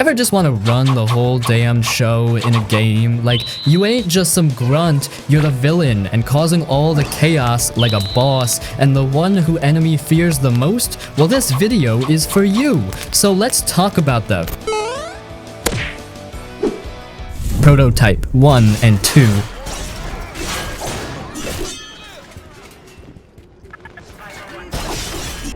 Ever just want to run the whole damn show in a game? Like, you ain't just some grunt, you're the villain and causing all the chaos like a boss, and the one who enemy fears the most? Well, this video is for you. So let's talk about them. Prototype 1 and 2.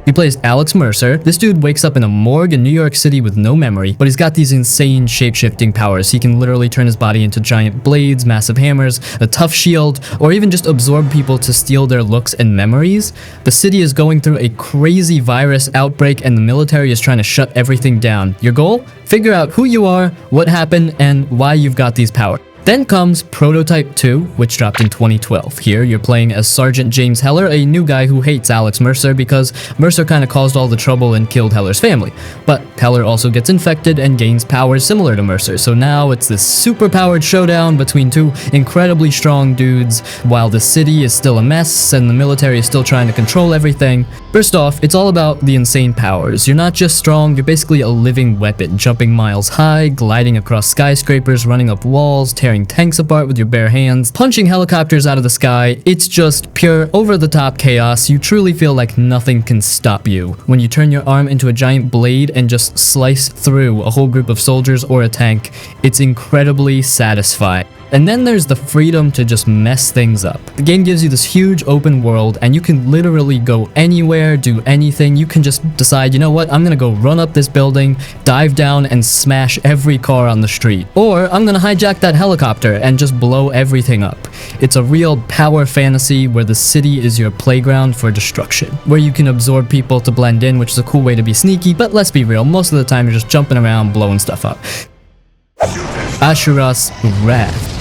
He plays Alex Mercer. This dude wakes up in a morgue in New York City with no memory, but he's got these insane shape-shifting powers. He can literally turn his body into giant blades, massive hammers, a tough shield, or even just absorb people to steal their looks and memories. The city is going through a crazy virus outbreak and the military is trying to shut everything down. Your goal? Figure out who you are, what happened, and why you've got these powers. Then comes Prototype 2, which dropped in 2012. Here, you're playing as Sergeant James Heller, a new guy who hates Alex Mercer because Mercer kind of caused all the trouble and killed Heller's family. But Heller also gets infected and gains powers similar to Mercer, so now it's this super-powered showdown between two incredibly strong dudes, while the city is still a mess and the military is still trying to control everything. First off, it's all about the insane powers. You're not just strong, you're basically a living weapon, jumping miles high, gliding across skyscrapers, running up walls, tearing tanks apart with your bare hands, punching helicopters out of the sky. It's just pure over-the-top chaos. You truly feel like nothing can stop you. When you turn your arm into a giant blade and just slice through a whole group of soldiers or a tank, it's incredibly satisfying. And then there's the freedom to just mess things up. The game gives you this huge open world and you can literally go anywhere, do anything. You can just decide, you know what, I'm gonna go run up this building, dive down and smash every car on the street. Or I'm gonna hijack that helicopter and just blow everything up. It's a real power fantasy where the city is your playground for destruction, where you can absorb people to blend in, which is a cool way to be sneaky, but let's be real, most of the time you're just jumping around blowing stuff up. Asura's Wrath.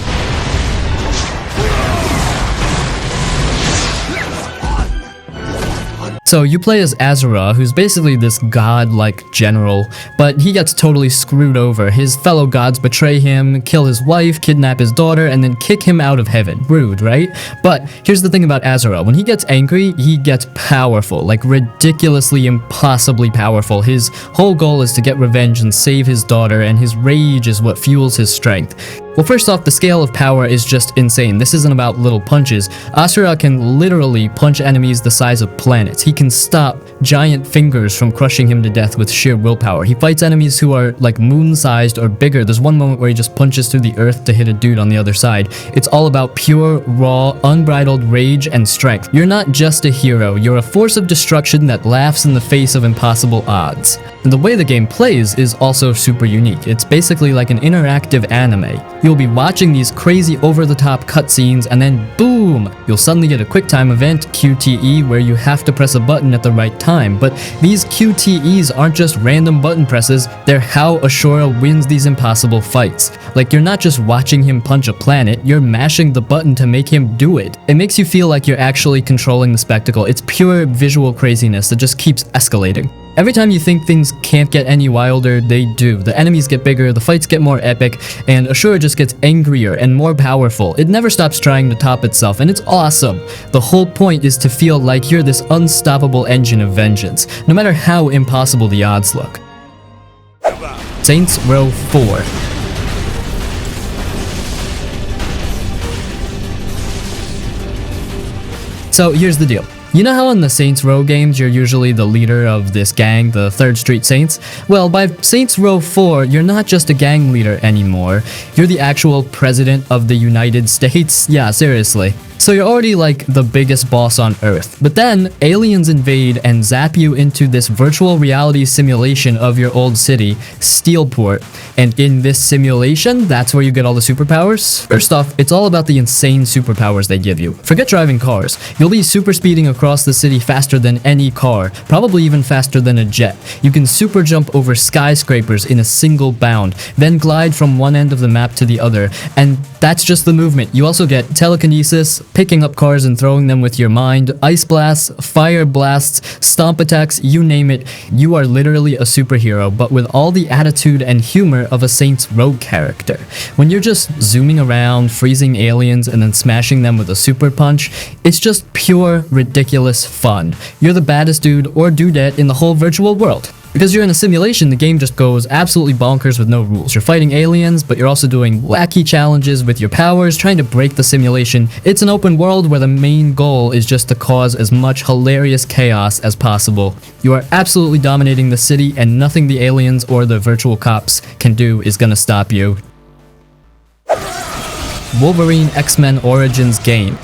So you play as Asura, who's basically this god-like general, but he gets totally screwed over. His fellow gods betray him, kill his wife, kidnap his daughter, and then kick him out of heaven. Rude, right? But here's the thing about Asura. When he gets angry, he gets powerful, like ridiculously, impossibly powerful. His whole goal is to get revenge and save his daughter, and his rage is what fuels his strength. Well, first off, the scale of power is just insane. This isn't about little punches. Asura can literally punch enemies the size of planets. He can stop giant fingers from crushing him to death with sheer willpower. He fights enemies who are like moon-sized or bigger. There's one moment where he just punches through the earth to hit a dude on the other side. It's all about pure, raw, unbridled rage and strength. You're not just a hero. You're a force of destruction that laughs in the face of impossible odds. And the way the game plays is also super unique. It's basically like an interactive anime. You'll be watching these crazy over-the-top cutscenes and then boom! You'll suddenly get a QuickTime event, QTE, where you have to press a button at the right time. But these QTEs aren't just random button presses, they're how Asura wins these impossible fights. Like, you're not just watching him punch a planet, you're mashing the button to make him do it. It makes you feel like you're actually controlling the spectacle. It's pure visual craziness that just keeps escalating. Every time you think things can't get any wilder, they do. The enemies get bigger, the fights get more epic, and Asura just gets angrier and more powerful. It never stops trying to top itself, and it's awesome. The whole point is to feel like you're this unstoppable engine of vengeance, no matter how impossible the odds look. Saints Row 4. So here's the deal. You know how in the Saints Row games you're usually the leader of this gang, the 3rd Street Saints? Well, by Saints Row 4, you're not just a gang leader anymore. You're the actual president of the United States. Yeah, seriously. So you're already like the biggest boss on Earth. But then aliens invade and zap you into this virtual reality simulation of your old city, Steelport. And in this simulation, that's where you get all the superpowers. First off, it's all about the insane superpowers they give you. Forget driving cars. You'll be super speeding across the city faster than any car, probably even faster than a jet. You can super jump over skyscrapers in a single bound, then glide from one end of the map to the other. And that's just the movement. You also get telekinesis, picking up cars and throwing them with your mind, ice blasts, fire blasts, stomp attacks, you name it. You are literally a superhero, but with all the attitude and humor of a Saints Row character. When you're just zooming around, freezing aliens, and then smashing them with a super punch, it's just pure, ridiculous fun. You're the baddest dude or dudette in the whole virtual world. Because you're in a simulation, the game just goes absolutely bonkers with no rules. You're fighting aliens, but you're also doing wacky challenges with your powers, trying to break the simulation. It's an open world where the main goal is just to cause as much hilarious chaos as possible. You are absolutely dominating the city, and nothing the aliens or the virtual cops can do is gonna stop you. Wolverine X-Men Origins game.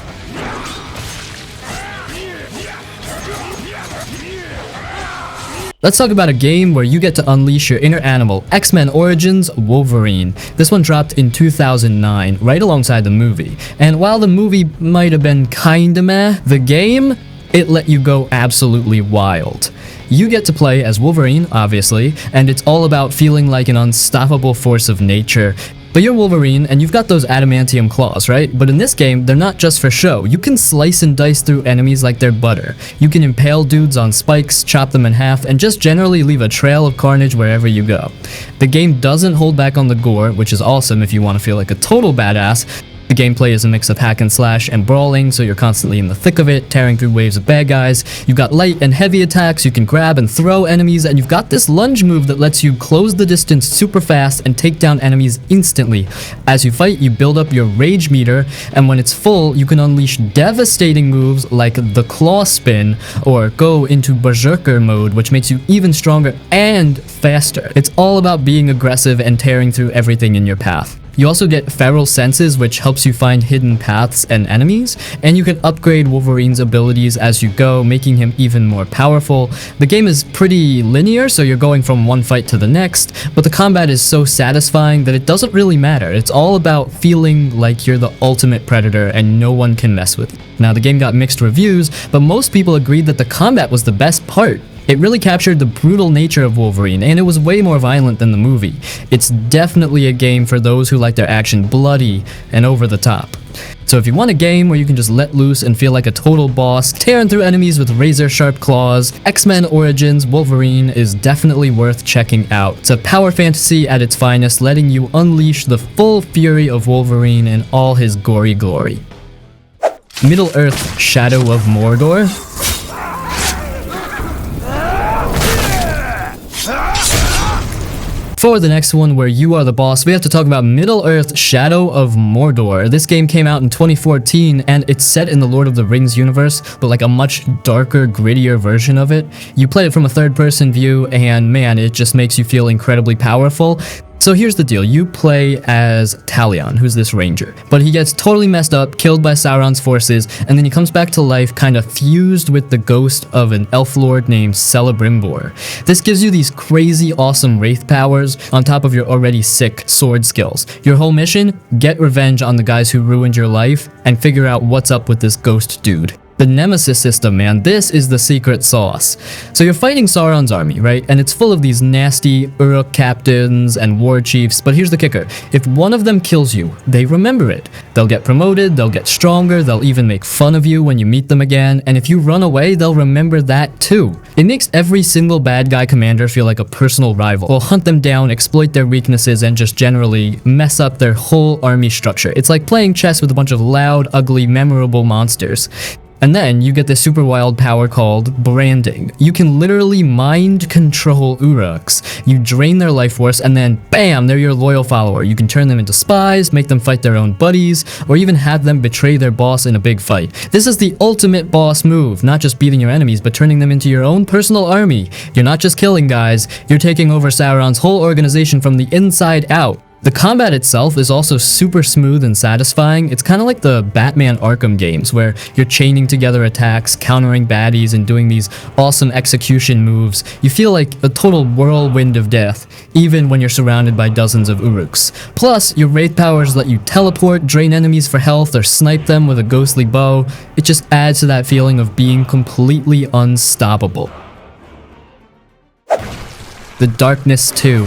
Let's talk about a game where you get to unleash your inner animal, X-Men Origins Wolverine. This one dropped in 2009, right alongside the movie. And while the movie might have been kinda meh, the game, it let you go absolutely wild. You get to play as Wolverine, obviously, and it's all about feeling like an unstoppable force of nature. But you're Wolverine, and you've got those adamantium claws, right? But in this game, they're not just for show. You can slice and dice through enemies like they're butter. You can impale dudes on spikes, chop them in half, and just generally leave a trail of carnage wherever you go. The game doesn't hold back on the gore, which is awesome if you want to feel like a total badass. The gameplay is a mix of hack and slash and brawling, so you're constantly in the thick of it, tearing through waves of bad guys. You've got light and heavy attacks, you can grab and throw enemies, and you've got this lunge move that lets you close the distance super fast and take down enemies instantly. As you fight, you build up your rage meter, and when it's full, you can unleash devastating moves like the claw spin, or go into berserker mode, which makes you even stronger and faster. It's all about being aggressive and tearing through everything in your path. You also get feral senses, which helps you find hidden paths and enemies, and you can upgrade Wolverine's abilities as you go, making him even more powerful. The game is pretty linear, so you're going from one fight to the next, but the combat is so satisfying that it doesn't really matter. It's all about feeling like you're the ultimate predator and no one can mess with you. Now, the game got mixed reviews, but most people agreed that the combat was the best part. It really captured the brutal nature of Wolverine, and it was way more violent than the movie. It's definitely a game for those who like their action bloody and over the top. So if you want a game where you can just let loose and feel like a total boss, tearing through enemies with razor-sharp claws, X-Men Origins Wolverine is definitely worth checking out. It's a power fantasy at its finest, letting you unleash the full fury of Wolverine in all his gory glory. Middle-earth Shadow of Mordor. For the next one, where you are the boss, we have to talk about Middle-earth Shadow of Mordor. This game came out in 2014, and it's set in the Lord of the Rings universe, but like a much darker, grittier version of it. You play it from a third-person view, and man, it just makes you feel incredibly powerful. So here's the deal, you play as Talion, who's this ranger, but he gets totally messed up, killed by Sauron's forces, and then he comes back to life kind of fused with the ghost of an elf lord named Celebrimbor. This gives you these crazy awesome wraith powers on top of your already sick sword skills. Your whole mission? Get revenge on the guys who ruined your life and figure out what's up with this ghost dude. The Nemesis system, man, this is the secret sauce. So you're fighting Sauron's army, right? And it's full of these nasty Uruk captains and war chiefs, but here's the kicker. If one of them kills you, they remember it. They'll get promoted, they'll get stronger, they'll even make fun of you when you meet them again, and if you run away, they'll remember that too. It makes every single bad guy commander feel like a personal rival. Will hunt them down, exploit their weaknesses, and just generally mess up their whole army structure. It's like playing chess with a bunch of loud, ugly, memorable monsters. And then you get this super wild power called branding. You can literally mind control Uruks. You drain their life force and then bam, they're your loyal follower. You can turn them into spies, make them fight their own buddies, or even have them betray their boss in a big fight. This is the ultimate boss move, not just beating your enemies, but turning them into your own personal army. You're not just killing guys, you're taking over Sauron's whole organization from the inside out. The combat itself is also super smooth and satisfying. It's kind of like the Batman Arkham games, where you're chaining together attacks, countering baddies, and doing these awesome execution moves. You feel like a total whirlwind of death, even when you're surrounded by dozens of Uruks. Plus, your wraith powers let you teleport, drain enemies for health, or snipe them with a ghostly bow. It just adds to that feeling of being completely unstoppable. The Darkness 2.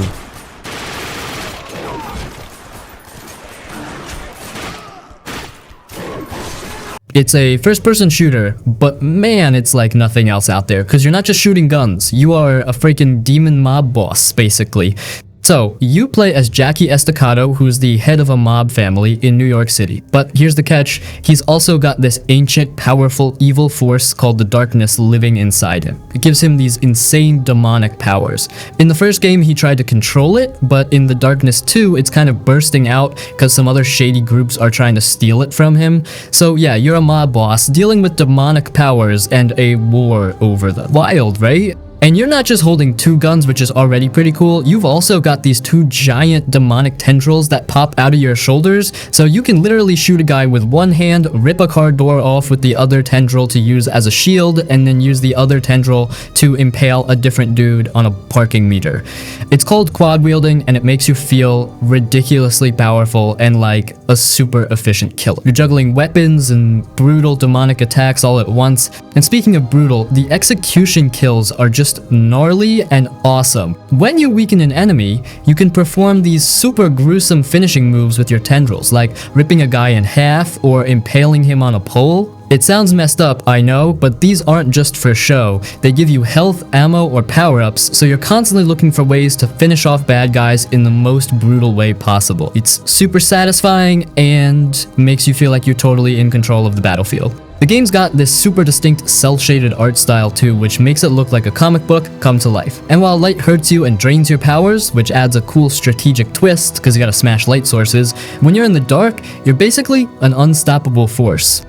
It's a first-person shooter, but man, it's like nothing else out there, because you're not just shooting guns, you are a freaking demon mob boss, basically. So, you play as Jackie Estacado, who's the head of a mob family in New York City. But here's the catch, he's also got this ancient, powerful, evil force called the Darkness living inside him. It gives him these insane demonic powers. In the first game, he tried to control it, but in the Darkness 2, it's kind of bursting out because some other shady groups are trying to steal it from him. So yeah, you're a mob boss dealing with demonic powers and a war over them. Wild, right? And you're not just holding 2 guns, which is already pretty cool, you've also got these 2 giant demonic tendrils that pop out of your shoulders, so you can literally shoot a guy with one hand, rip a car door off with the other tendril to use as a shield, and then use the other tendril to impale a different dude on a parking meter. It's called quad wielding, and it makes you feel ridiculously powerful and like a super efficient killer. You're juggling weapons and brutal demonic attacks all at once, and speaking of brutal, the execution kills are just gnarly and awesome. When you weaken an enemy, you can perform these super gruesome finishing moves with your tendrils, like ripping a guy in half or impaling him on a pole. It sounds messed up, I know, but these aren't just for show. They give you health, ammo, or power-ups, so you're constantly looking for ways to finish off bad guys in the most brutal way possible. It's super satisfying and makes you feel like you're totally in control of the battlefield. The game's got this super distinct cel-shaded art style too, which makes it look like a comic book come to life. And while light hurts you and drains your powers, which adds a cool strategic twist because you gotta smash light sources, when you're in the dark, you're basically an unstoppable force.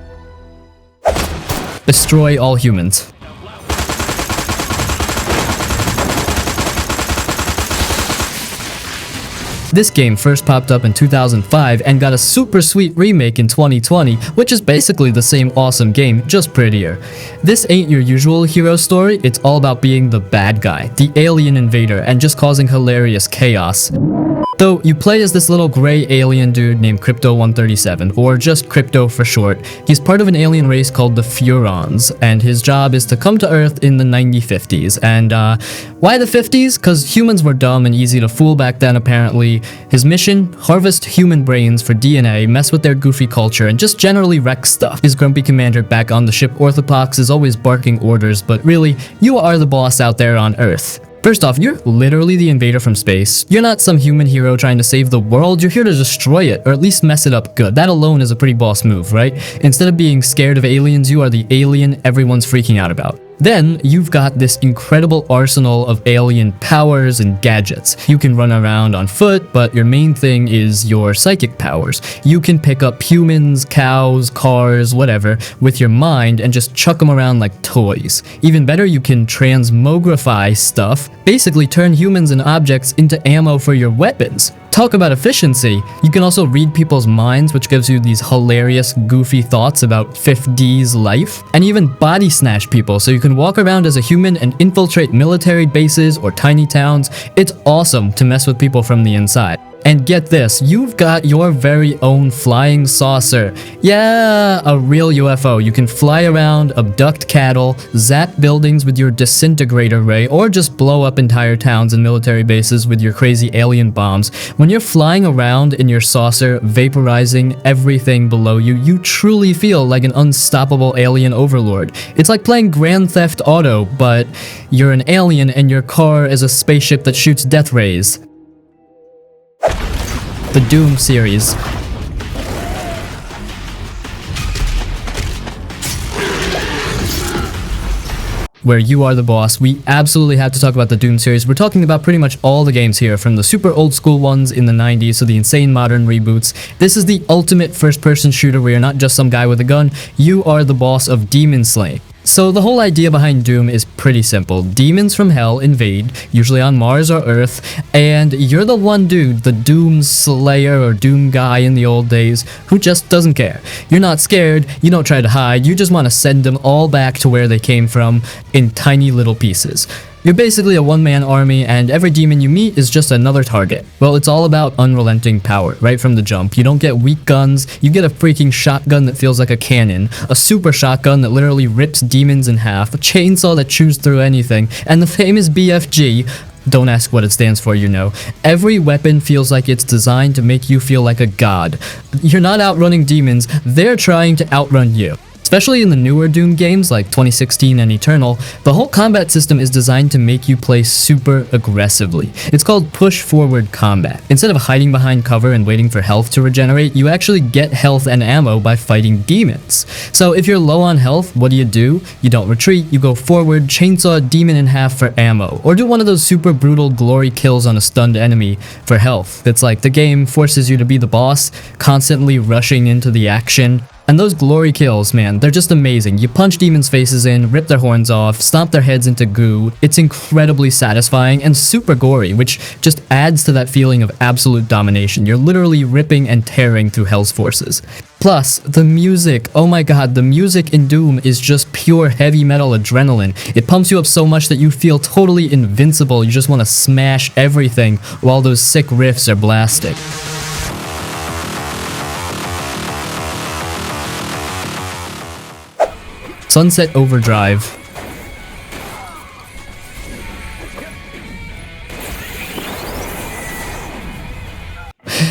Destroy all humans. This game first popped up in 2005 and got a super sweet remake in 2020, which is basically the same awesome game, just prettier. This ain't your usual hero story, it's all about being the bad guy, the alien invader, and just causing hilarious chaos. Though you play as this little gray alien dude named Crypto-137, or just Crypto for short. He's part of an alien race called the Furons, and his job is to come to Earth in the 9050s. And why the 50s? Because humans were dumb and easy to fool back then apparently. His mission? Harvest human brains for DNA, mess with their goofy culture, and just generally wreck stuff. His grumpy commander back on the ship Orthopox is always barking orders, but really, you are the boss out there on Earth. First off, you're literally the invader from space. You're not some human hero trying to save the world, you're here to destroy it, or at least mess it up good. That alone is a pretty boss move, right? Instead of being scared of aliens, you are the alien everyone's freaking out about. Then, you've got this incredible arsenal of alien powers and gadgets. You can run around on foot, but your main thing is your psychic powers. You can pick up humans, cows, cars, whatever, with your mind and just chuck them around like toys. Even better, you can transmogrify stuff, basically turn humans and objects into ammo for your weapons. Talk about efficiency. You can also read people's minds, which gives you these hilarious, goofy thoughts about 5D's life. And even body snatch people, so you can walk around as a human and infiltrate military bases or tiny towns. It's awesome to mess with people from the inside. And get this, you've got your very own flying saucer. Yeah, a real UFO. You can fly around, abduct cattle, zap buildings with your disintegrator ray, or just blow up entire towns and military bases with your crazy alien bombs. When you're flying around in your saucer, vaporizing everything below you, you truly feel like an unstoppable alien overlord. It's like playing Grand Theft Auto, but you're an alien and your car is a spaceship that shoots death rays. The Doom series. Where you are the boss. We absolutely have to talk about the Doom series. We're talking about pretty much all the games here, from the super old school ones in the 90s to the insane modern reboots. This is the ultimate first-person shooter where you're not just some guy with a gun, you are the boss of demon slaying. So the whole idea behind Doom is pretty simple. Demons from hell invade, usually on Mars or Earth, and you're the one dude, the Doom Slayer or Doom guy in the old days, who just doesn't care. You're not scared, you don't try to hide, you just want to send them all back to where they came from in tiny little pieces. You're basically a one-man army, and every demon you meet is just another target. Well, it's all about unrelenting power, right from the jump. You don't get weak guns, you get a freaking shotgun that feels like a cannon, a super shotgun that literally rips demons in half, a chainsaw that chews through anything, and the famous BFG. Don't ask what it stands for, you know. Every weapon feels like it's designed to make you feel like a god. You're not outrunning demons, they're trying to outrun you. Especially in the newer Doom games like 2016 and Eternal, the whole combat system is designed to make you play super aggressively. It's called push forward combat. Instead of hiding behind cover and waiting for health to regenerate, you actually get health and ammo by fighting demons. So if you're low on health, what do? You don't retreat, you go forward, chainsaw a demon in half for ammo, or do one of those super brutal glory kills on a stunned enemy for health. It's like the game forces you to be the boss, constantly rushing into the action. And those glory kills, man, they're just amazing. You punch demons' faces in, rip their horns off, stomp their heads into goo. It's incredibly satisfying and super gory, which just adds to that feeling of absolute domination. You're literally ripping and tearing through Hell's forces. Plus, the music, oh my god, the music in Doom is just pure heavy metal adrenaline. It pumps you up so much that you feel totally invincible. You just want to smash everything while those sick riffs are blasting. Sunset Overdrive.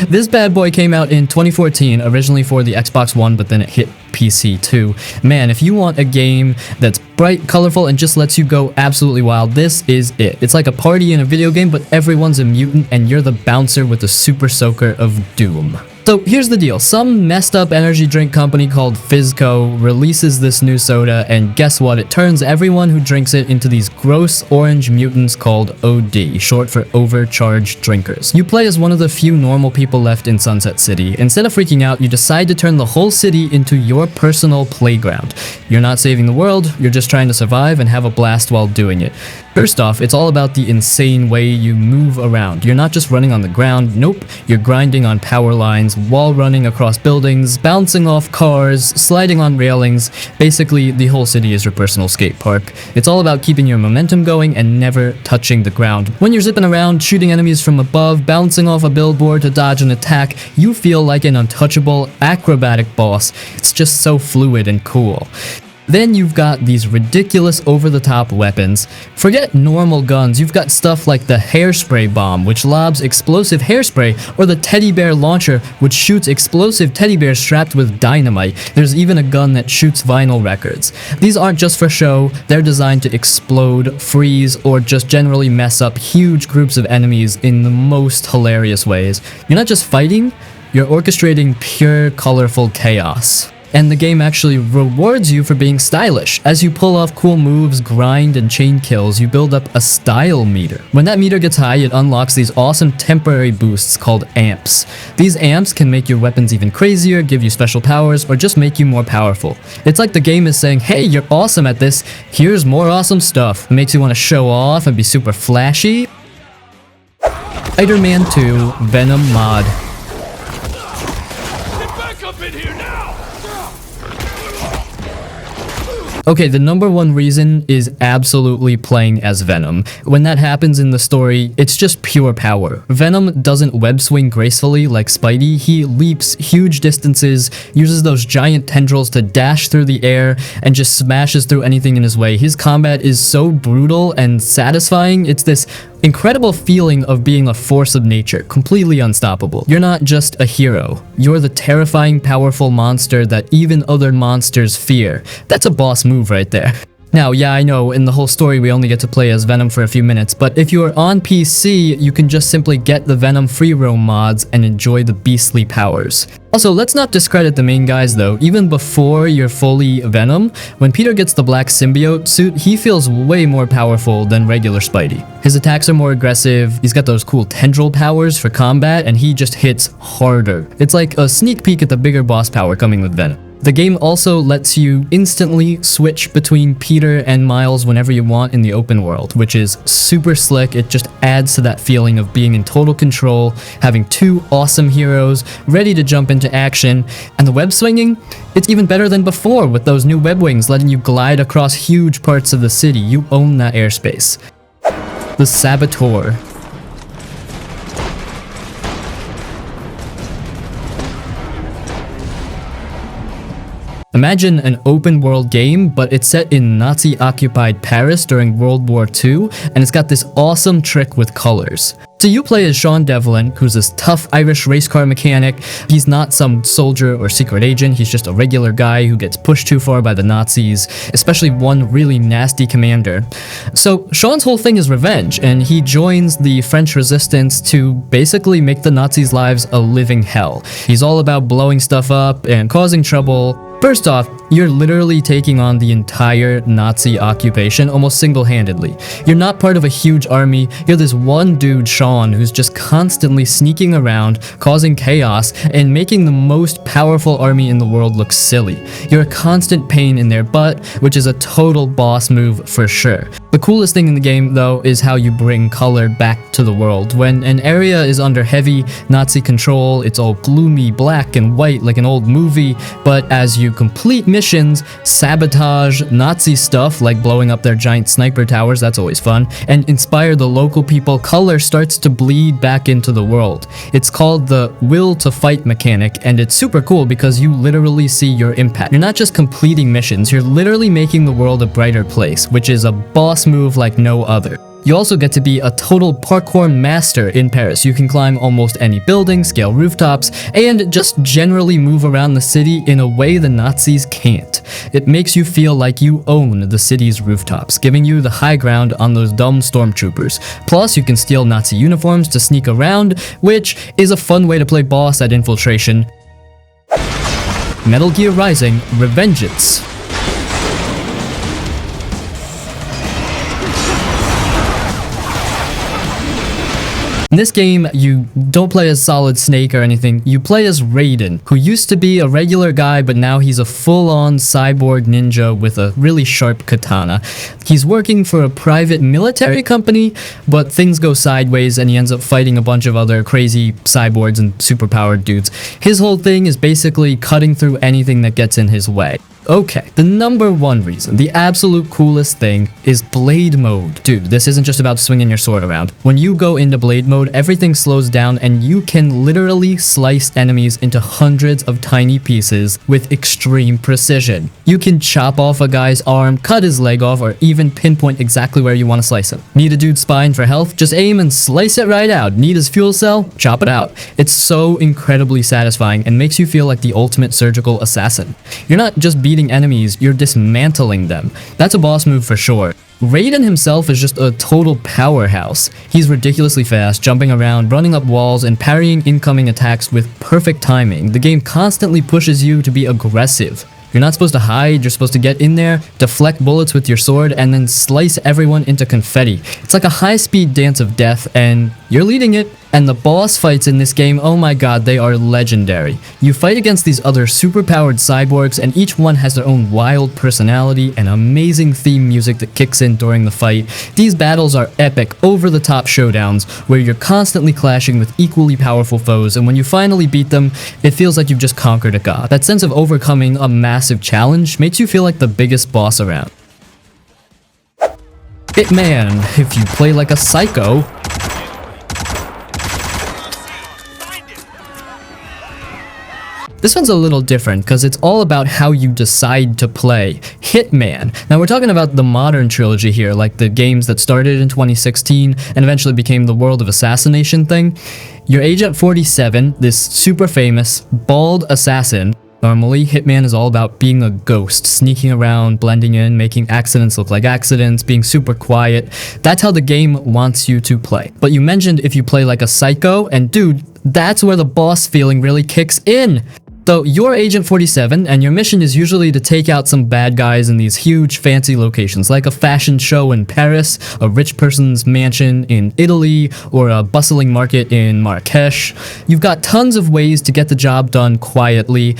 This bad boy came out in 2014, originally for the Xbox One, but then it hit PC too. Man, if you want a game that's bright, colorful, and just lets you go absolutely wild, this is it. It's like a party in a video game, but everyone's a mutant and you're the bouncer with the super soaker of Doom. So here's the deal, some messed up energy drink company called Fizzco releases this new soda, and guess what, it turns everyone who drinks it into these gross orange mutants called OD, short for overcharged drinkers. You play as one of the few normal people left in Sunset City. Instead of freaking out, you decide to turn the whole city into your personal playground. You're not saving the world, you're just trying to survive and have a blast while doing it. First off, it's all about the insane way you move around. You're not just running on the ground, nope, you're grinding on power lines, wall running across buildings, bouncing off cars, sliding on railings. Basically, the whole city is your personal skate park. It's all about keeping your momentum going and never touching the ground. When you're zipping around, shooting enemies from above, bouncing off a billboard to dodge an attack, you feel like an untouchable, acrobatic boss. It's just so fluid and cool. Then you've got these ridiculous over-the-top weapons. Forget normal guns, you've got stuff like the hairspray bomb, which lobs explosive hairspray, or the teddy bear launcher, which shoots explosive teddy bears strapped with dynamite. There's even a gun that shoots vinyl records. These aren't just for show, they're designed to explode, freeze, or just generally mess up huge groups of enemies in the most hilarious ways. You're not just fighting, you're orchestrating pure, colorful chaos. And the game actually rewards you for being stylish. As you pull off cool moves, grind, and chain kills, you build up a style meter. When that meter gets high, it unlocks these awesome temporary boosts called amps. These amps can make your weapons even crazier, give you special powers, or just make you more powerful. It's like the game is saying, hey, you're awesome at this, here's more awesome stuff. It makes you want to show off and be super flashy. Spider-Man 2 Venom Mod. Okay, the number one reason is absolutely playing as Venom. When that happens in the story, it's just pure power. Venom doesn't web swing gracefully like Spidey. He leaps huge distances, uses those giant tendrils to dash through the air, and just smashes through anything in his way. His combat is so brutal and satisfying. It's this incredible feeling of being a force of nature, completely unstoppable. You're not just a hero. You're the terrifying, powerful monster that even other monsters fear. That's a boss move right there. Now, yeah, I know, in the whole story we only get to play as Venom for a few minutes, but if you are on PC, you can just simply get the Venom free roam mods and enjoy the beastly powers. Also, let's not discredit the main guys though. Even before you're fully Venom, when Peter gets the black symbiote suit, he feels way more powerful than regular Spidey. His attacks are more aggressive, he's got those cool tendril powers for combat, and he just hits harder. It's like a sneak peek at the bigger boss power coming with Venom. The game also lets you instantly switch between Peter and Miles whenever you want in the open world, which is super slick. It just adds to that feeling of being in total control, having two awesome heroes ready to jump into action. And the web swinging, it's even better than before with those new web wings letting you glide across huge parts of the city. You own that airspace. The Saboteur. Imagine an open world game, but it's set in Nazi-occupied Paris during World War II, and it's got this awesome trick with colors. So you play as Sean Devlin, who's this tough Irish race car mechanic. He's not some soldier or secret agent, he's just a regular guy who gets pushed too far by the Nazis, especially one really nasty commander. So Sean's whole thing is revenge, and he joins the French resistance to basically make the Nazis' lives a living hell. He's all about blowing stuff up and causing trouble. First off, you're literally taking on the entire Nazi occupation almost single-handedly. You're not part of a huge army, you're this one dude, Sean, who's just constantly sneaking around, causing chaos, and making the most powerful army in the world look silly. You're a constant pain in their butt, which is a total boss move for sure. The coolest thing in the game, though, is how you bring color back to the world. When an area is under heavy Nazi control, it's all gloomy, black and white like an old movie, but as you complete missions, sabotage Nazi stuff like blowing up their giant sniper towers, that's always fun, and inspire the local people, color starts to bleed back into the world. It's called the will to fight mechanic, and it's super cool because you literally see your impact. You're not just completing missions, you're literally making the world a brighter place, which is a boss move like no other. You also get to be a total parkour master in Paris. You can climb almost any building, scale rooftops, and just generally move around the city in a way the Nazis can't. It makes you feel like you own the city's rooftops, giving you the high ground on those dumb stormtroopers. Plus, you can steal Nazi uniforms to sneak around, which is a fun way to play boss at infiltration. Metal Gear Rising: Revengeance. In this game, you don't play as Solid Snake or anything, you play as Raiden, who used to be a regular guy, but now he's a full-on cyborg ninja with a really sharp katana. He's working for a private military company, but things go sideways and he ends up fighting a bunch of other crazy cyborgs and superpowered dudes. His whole thing is basically cutting through anything that gets in his way. Okay, the number one reason, the absolute coolest thing, is Blade Mode. Dude, this isn't just about swinging your sword around. When you go into Blade Mode, everything slows down and you can literally slice enemies into hundreds of tiny pieces with extreme precision. You can chop off a guy's arm, cut his leg off, or even pinpoint exactly where you want to slice him. Need a dude's spine for health? Just aim and slice it right out. Need his fuel cell? Chop it out. It's so incredibly satisfying and makes you feel like the ultimate surgical assassin. You're not just beating enemies, you're dismantling them. That's a boss move for sure. Raiden himself is just a total powerhouse. He's ridiculously fast, jumping around, running up walls, and parrying incoming attacks with perfect timing. The game constantly pushes you to be aggressive. You're not supposed to hide, you're supposed to get in there, deflect bullets with your sword, and then slice everyone into confetti. It's like a high-speed dance of death, and you're leading it. And the boss fights in this game, oh my god, they are legendary. You fight against these other superpowered cyborgs, and each one has their own wild personality and amazing theme music that kicks in during the fight. These battles are epic, over-the-top showdowns, where you're constantly clashing with equally powerful foes, and when you finally beat them, it feels like you've just conquered a god. That sense of overcoming a massive challenge makes you feel like the biggest boss around. Hitman, if you play like a psycho. This one's a little different because it's all about how you decide to play. Hitman. Now we're talking about the modern trilogy here, like the games that started in 2016 and eventually became the World of Assassination thing. You're Agent 47, this super famous, bald assassin. Normally, Hitman is all about being a ghost, sneaking around, blending in, making accidents look like accidents, being super quiet. That's how the game wants you to play. But you mentioned if you play like a psycho, and dude, that's where the boss feeling really kicks in. So you're Agent 47, and your mission is usually to take out some bad guys in these huge fancy locations, like a fashion show in Paris, a rich person's mansion in Italy, or a bustling market in Marrakesh. You've got tons of ways to get the job done quietly.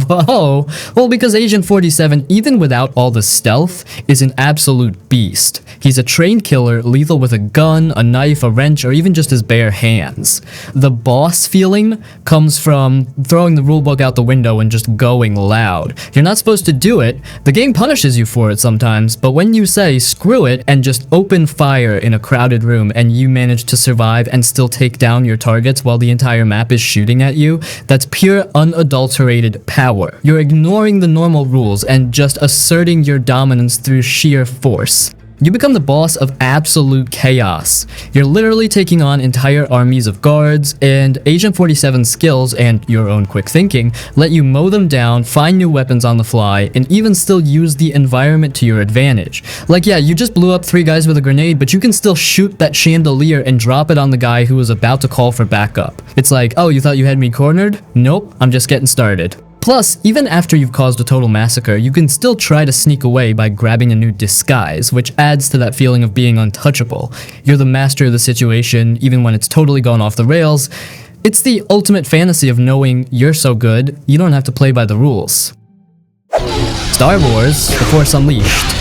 Whoa. Well, because Agent 47, even without all the stealth, is an absolute beast. He's a trained killer, lethal with a gun, a knife, a wrench, or even just his bare hands. The boss feeling comes from throwing the rulebook out the window and just going loud. You're not supposed to do it. The game punishes you for it sometimes, but when you say screw it and just open fire in a crowded room and you manage to survive and still take down your targets while the entire map is shooting at you, that's pure unadulterated unadulterated power. You're ignoring the normal rules and just asserting your dominance through sheer force. You become the boss of absolute chaos. You're literally taking on entire armies of guards, and Agent 47's skills and your own quick thinking let you mow them down, find new weapons on the fly, and even still use the environment to your advantage. Like, yeah, you just blew up 3 guys with a grenade, but you can still shoot that chandelier and drop it on the guy who was about to call for backup. It's like, oh, you thought you had me cornered? Nope, I'm just getting started. Plus, even after you've caused a total massacre, you can still try to sneak away by grabbing a new disguise, which adds to that feeling of being untouchable. You're the master of the situation, even when it's totally gone off the rails. It's the ultimate fantasy of knowing you're so good, you don't have to play by the rules. Star Wars: The Force Unleashed.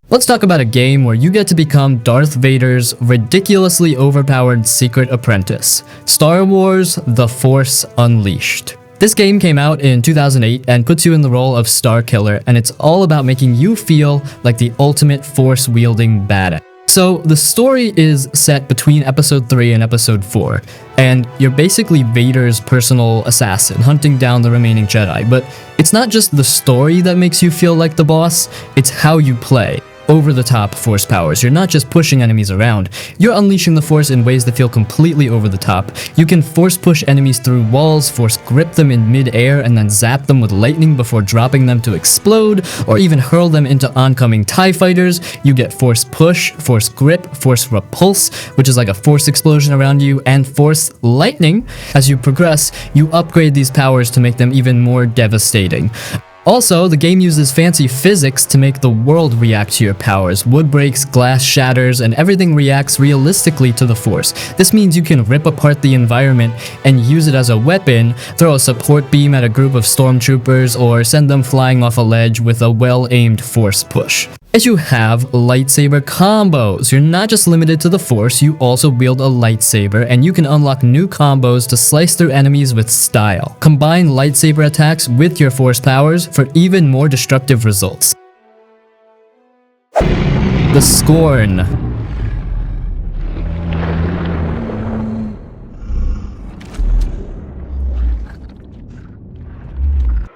Let's talk about a game where you get to become Darth Vader's ridiculously overpowered secret apprentice. Star Wars: The Force Unleashed. This game came out in 2008 and puts you in the role of Star Killer, and it's all about making you feel like the ultimate force-wielding badass. So the story is set between episode 3 and episode 4, and you're basically Vader's personal assassin, hunting down the remaining Jedi. But it's not just the story that makes you feel like the boss, it's how you play. Over-the-top force powers. You're not just pushing enemies around, you're unleashing the force in ways that feel completely over the top. You can force push enemies through walls, force grip them in mid-air, and then zap them with lightning before dropping them to explode, or even hurl them into oncoming TIE fighters. You get force push, force grip, force repulse, which is like a force explosion around you, and force lightning. As you progress, you upgrade these powers to make them even more devastating. Also, the game uses fancy physics to make the world react to your powers. Wood breaks, glass shatters, and everything reacts realistically to the Force. This means you can rip apart the environment and use it as a weapon, throw a support beam at a group of stormtroopers, or send them flying off a ledge with a well-aimed Force push. As you have lightsaber combos. You're not just limited to the Force, you also wield a lightsaber, and you can unlock new combos to slice through enemies with style. Combine lightsaber attacks with your Force powers for even more destructive results. The Scorn.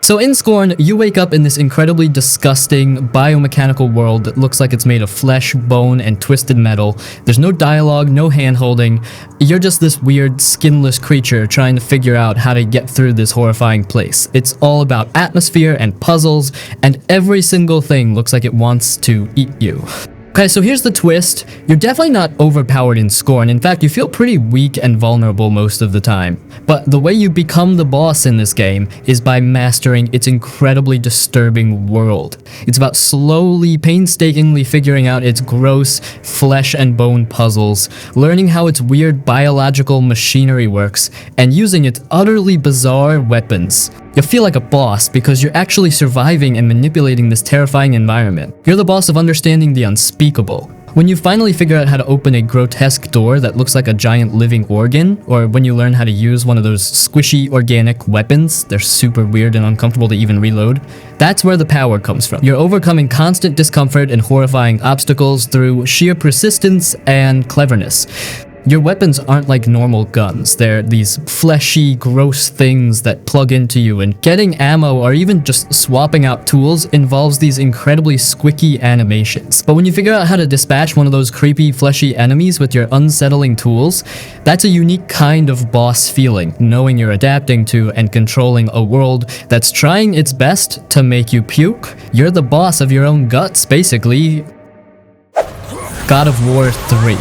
So in Scorn, you wake up in this incredibly disgusting biomechanical world that looks like it's made of flesh, bone, and twisted metal. There's no dialogue, no hand-holding. You're just this weird, skinless creature trying to figure out how to get through this horrifying place. It's all about atmosphere and puzzles, and every single thing looks like it wants to eat you. Okay, so here's the twist. You're definitely not overpowered in Scorn. In fact, you feel pretty weak and vulnerable most of the time. But the way you become the boss in this game is by mastering its incredibly disturbing world. It's about slowly, painstakingly figuring out its gross flesh and bone puzzles, learning how its weird biological machinery works, and using its utterly bizarre weapons. You feel like a boss because you're actually surviving and manipulating this terrifying environment. You're the boss of understanding the unspeakable. When you finally figure out how to open a grotesque door that looks like a giant living organ, or when you learn how to use one of those squishy organic weapons, they're super weird and uncomfortable to even reload, that's where the power comes from. You're overcoming constant discomfort and horrifying obstacles through sheer persistence and cleverness. Your weapons aren't like normal guns. They're these fleshy, gross things that plug into you, and getting ammo or even just swapping out tools involves these incredibly squicky animations. But when you figure out how to dispatch one of those creepy, fleshy enemies with your unsettling tools, that's a unique kind of boss feeling, knowing you're adapting to and controlling a world that's trying its best to make you puke. You're the boss of your own guts, basically. God of War 3.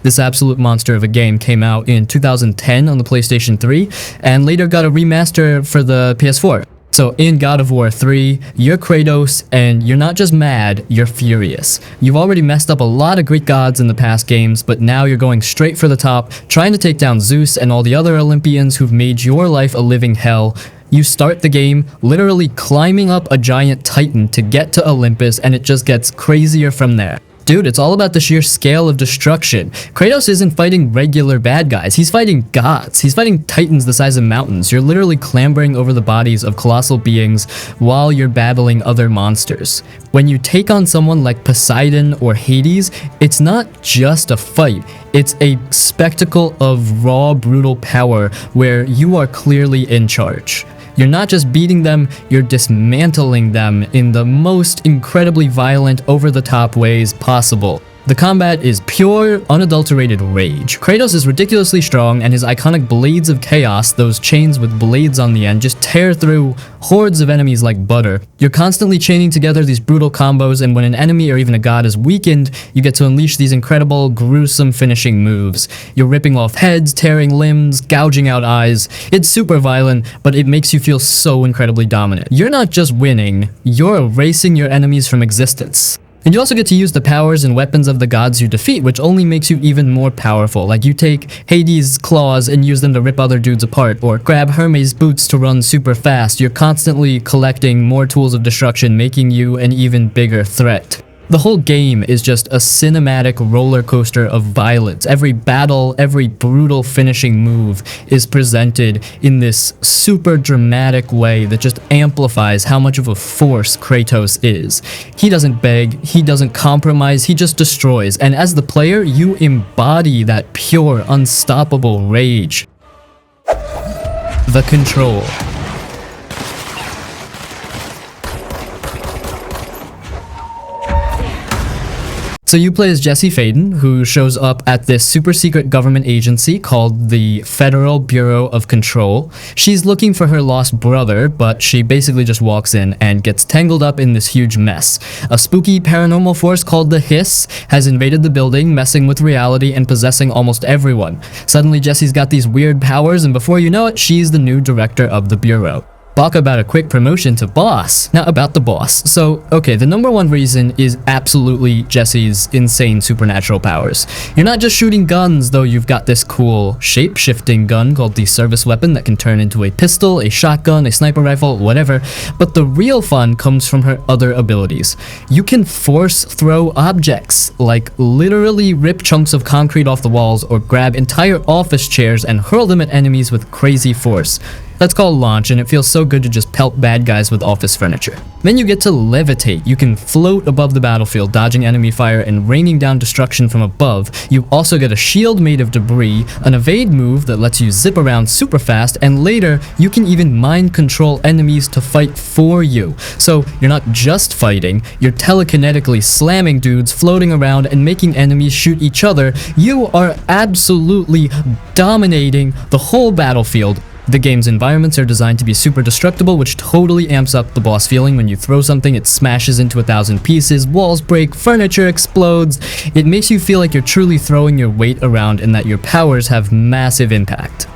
This absolute monster of a game came out in 2010 on the PlayStation 3, and later got a remaster for the PS4. So in God of War 3, you're Kratos, and you're not just mad, you're furious. You've already messed up a lot of Greek gods in the past games, but now you're going straight for the top, trying to take down Zeus and all the other Olympians who've made your life a living hell. You start the game literally climbing up a giant titan to get to Olympus, and it just gets crazier from there. Dude, it's all about the sheer scale of destruction. Kratos isn't fighting regular bad guys, he's fighting gods. He's fighting titans the size of mountains. You're literally clambering over the bodies of colossal beings while you're battling other monsters. When you take on someone like Poseidon or Hades, it's not just a fight. It's a spectacle of raw, brutal power where you are clearly in charge. You're not just beating them, you're dismantling them in the most incredibly violent, over-the-top ways possible. The combat is pure, unadulterated rage. Kratos is ridiculously strong, and his iconic Blades of Chaos, those chains with blades on the end, just tear through hordes of enemies like butter. You're constantly chaining together these brutal combos, and when an enemy or even a god is weakened, you get to unleash these incredible, gruesome finishing moves. You're ripping off heads, tearing limbs, gouging out eyes. It's super violent, but it makes you feel so incredibly dominant. You're not just winning, you're erasing your enemies from existence. And you also get to use the powers and weapons of the gods you defeat, which only makes you even more powerful. Like you take Hades' claws and use them to rip other dudes apart, or grab Hermes' boots to run super fast. You're constantly collecting more tools of destruction, making you an even bigger threat. The whole game is just a cinematic roller coaster of violence. Every battle, every brutal finishing move is presented in this super dramatic way that just amplifies how much of a force Kratos is. He doesn't beg, he doesn't compromise, he just destroys. And as the player, you embody that pure, unstoppable rage. The control. So you play as Jesse Faden, who shows up at this super secret government agency called the Federal Bureau of Control. She's looking for her lost brother, but she basically just walks in and gets tangled up in this huge mess. A spooky paranormal force called the Hiss has invaded the building, messing with reality and possessing almost everyone. Suddenly Jesse's got these weird powers, and before you know it, she's the new director of the Bureau. Talk about a quick promotion to boss. Now about the boss. So, okay, the number one reason is absolutely Jesse's insane supernatural powers. You're not just shooting guns, though you've got this cool shape-shifting gun called the service weapon that can turn into a pistol, a shotgun, a sniper rifle, whatever. But the real fun comes from her other abilities. You can force throw objects, like literally rip chunks of concrete off the walls or grab entire office chairs and hurl them at enemies with crazy force. That's called launch, and it feels so good to just pelt bad guys with office furniture. Then you get to levitate. You can float above the battlefield, dodging enemy fire and raining down destruction from above. You also get a shield made of debris, an evade move that lets you zip around super fast, and later, you can even mind control enemies to fight for you. So you're not just fighting, you're telekinetically slamming dudes, floating around, and making enemies shoot each other. You are absolutely dominating the whole battlefield. The game's environments are designed to be super destructible, which totally amps up the boss feeling. When you throw something, it smashes into 1,000 pieces, walls break, furniture explodes. It makes you feel like you're truly throwing your weight around and that your powers have massive impact.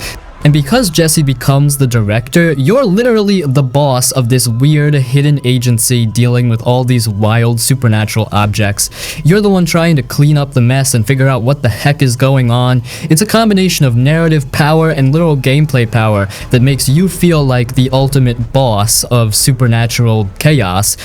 And because Jesse becomes the director, you're literally the boss of this weird hidden agency dealing with all these wild supernatural objects. You're the one trying to clean up the mess and figure out what the heck is going on. It's a combination of narrative power and literal gameplay power that makes you feel like the ultimate boss of supernatural chaos.